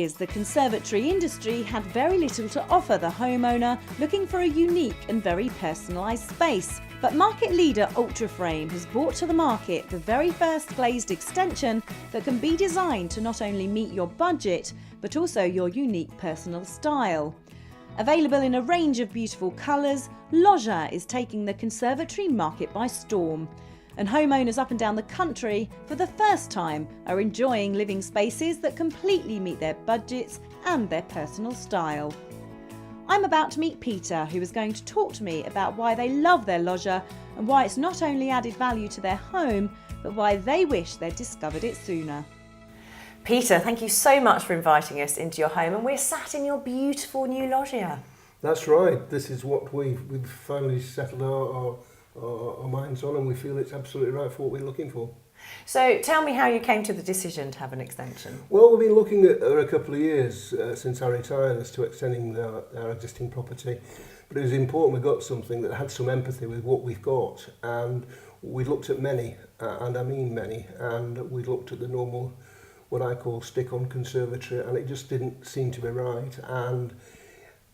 years, the conservatory industry had very little to offer the homeowner looking for a unique and very personalised space. But market leader Ultraframe has brought to the market the very first glazed extension that can be designed to not only meet your budget, but also your unique personal style. Available in a range of beautiful colours, Loggia is taking the conservatory market by storm. And homeowners up and down the country, for the first time, are enjoying living spaces that completely meet their budgets and their personal style. I'm about to meet Peter, who is going to talk to me about why they love their loggia and why it's not only added value to their home, but why they wish they'd discovered it sooner. Peter, thank you so much for inviting us into your home, and we're sat in your beautiful new loggia. That's right. This is what we've finally settled our minds on, and we feel it's absolutely right for what we're looking for. So tell me how you came to the decision to have an extension. Well, we've been looking at a couple of years since I retired as to extending our existing property, but it was important we got something that had some empathy with what we've got, and we looked at many, and I mean many, and we looked at the normal, what I call stick-on conservatory, and it just didn't seem to be right. And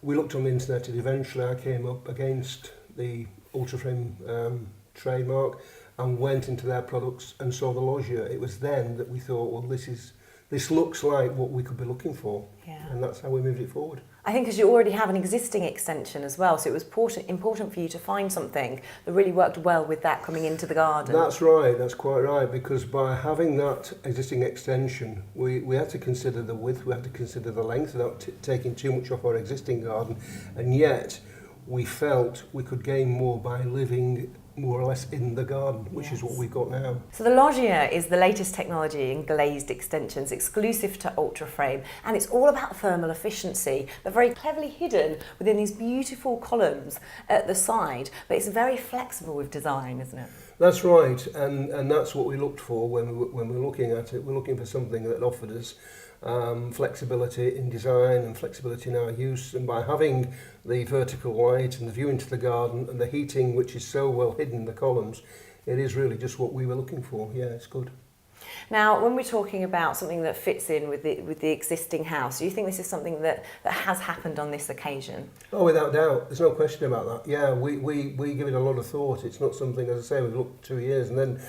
we looked on the internet, and eventually I came up against the Ultraframe trademark and went into their products and saw the loggia. It was then that we thought, well, this looks like what we could be looking for, and that's how we moved it forward. I think because you already have an existing extension as well, so it was important for you to find something that really worked well with that coming into the garden. That's right, that's quite right, because by having that existing extension, we had to consider the width, we had to consider the length without taking too much off our existing garden, and yet we felt we could gain more by living more or less in the garden, which is what we've got now. So the Loggia is the latest technology in glazed extensions, exclusive to Ultraframe, and it's all about thermal efficiency, but very cleverly hidden within these beautiful columns at the side. But it's very flexible with design, isn't it? That's right, and that's what we looked for when we're looking at it. We're looking for something that offered us flexibility in design and flexibility in our use, and by having the vertical light and the view into the garden and the heating, which is so well hidden in the columns, it is really just what we were looking for. Yeah, it's good. Now, when we're talking about something that fits in with the existing house, do you think this is something that has happened on this occasion? Oh, without doubt. There's no question about that. Yeah, we give it a lot of thought. It's not something, as I say, we've looked 2 years, and then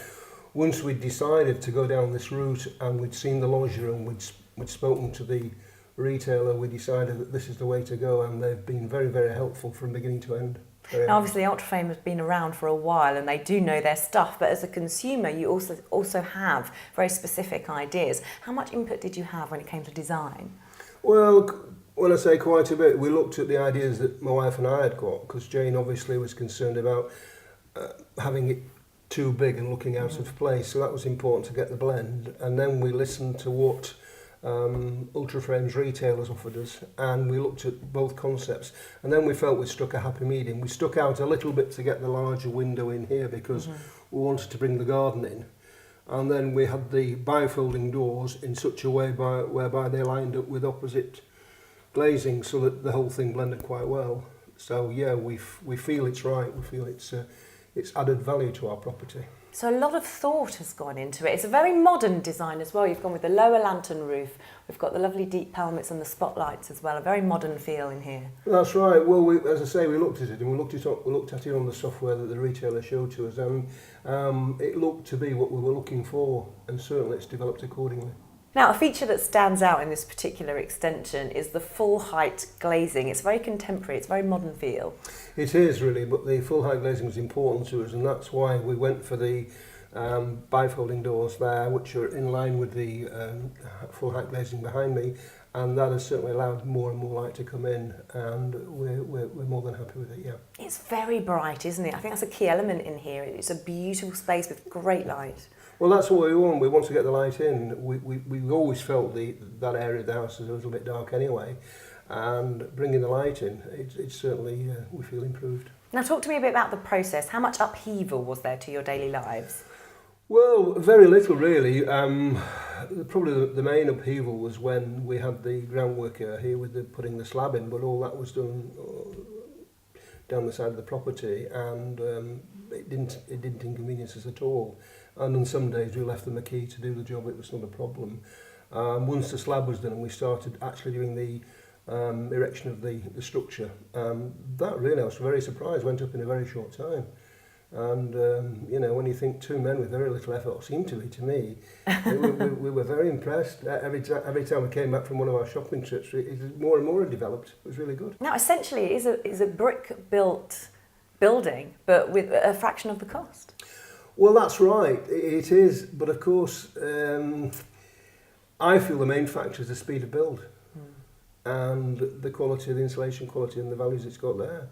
once we'd decided to go down this route and we'd seen the loggia and we'd spoken to the retailer, we decided that this is the way to go, and they've been very, very helpful from beginning to end. Now, obviously, Ultraframe has been around for a while and they do know their stuff, but as a consumer, you also have very specific ideas. How much input did you have when it came to design? Well, when I say quite a bit, we looked at the ideas that my wife and I had got, because Jane obviously was concerned about having it too big and looking out of place, so that was important to get the blend. And then we listened to what Ultraframe's retailers offered us, and we looked at both concepts, and then we felt we struck a happy medium. We stuck out a little bit to get the larger window in here because we wanted to bring the garden in, and then we had the bifolding doors in such a way whereby they lined up with opposite glazing, so that the whole thing blended quite well. So yeah, we feel it's right. We feel it's added value to our property. So a lot of thought has gone into it. It's a very modern design as well. You've gone with the lower lantern roof. We've got the lovely deep pelmets and the spotlights as well. A very modern feel in here. That's right. Well, as I say, we looked at it, and we looked at it on the software that the retailer showed to us, and it looked to be what we were looking for, and certainly it's developed accordingly. Now, a feature that stands out in this particular extension is the full height glazing. It's very contemporary, it's a very modern feel. It is really, but the full height glazing was important to us, and that's why we went for the bifolding doors there, which are in line with the full height glazing behind me, and that has certainly allowed more and more light to come in, and we're more than happy with it, yeah. It's very bright, isn't it? I think that's a key element in here. It's a beautiful space with great light. Well, that's what we want. We want to get the light in. We always felt that area of the house is a little bit dark anyway, and bringing the light in, it's certainly, we feel, improved. Now, talk to me a bit about the process. How much upheaval was there to your daily lives? Well, very little really. Probably the main upheaval was when we had the groundwork here with putting the slab in, but all that was done down the side of the property, and it didn't inconvenience us at all. And on some days we left them a key to do the job. It was not a problem. Once the slab was done and we started actually doing the erection of the structure, that really, I was very surprised, went up in a very short time. And, you know, when you think two men with very little effort, or seemed to be to me, we were very impressed. Every time we came back from one of our shopping trips, more and more had developed. It was really good. Now, essentially, it is a brick-built building, but with a fraction of the cost. Well, that's right, it is. But of course, I feel the main factor is the speed of build and the quality, the insulation quality and the values it's got there.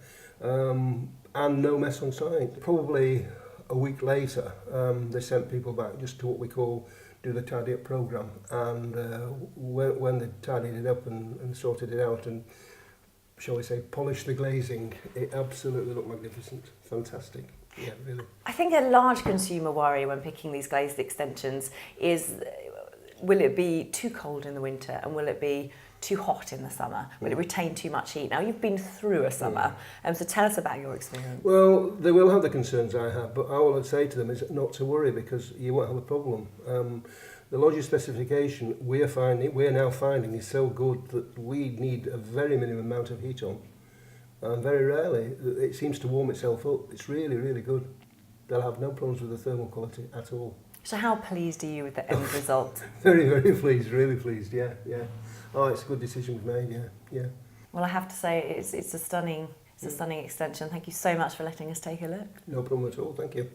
And no mess on site. Probably a week later, they sent people back just to what we call do the tidy up program. And when they tidied it up and sorted it out and, shall we say, polished the glazing, it absolutely looked magnificent. Fantastic. Yeah, really. I think a large consumer worry when picking these glazed extensions is, will it be too cold in the winter and will it be too hot in the summer? Will it retain too much heat? Now, you've been through a summer, so tell us about your experience. Well, they will have the concerns I have, but all I'd say to them is not to worry because you won't have a problem. The Loggia specification we're now finding is so good that we need a very minimum amount of heat on. And very rarely, it seems to warm itself up. It's really, really good. They'll have no problems with the thermal quality at all. So how pleased are you with the end result? Very, very pleased, really pleased, yeah. Oh, it's a good decision we've made, yeah. Well, I have to say, it's a stunning extension. Thank you so much for letting us take a look. No problem at all, thank you.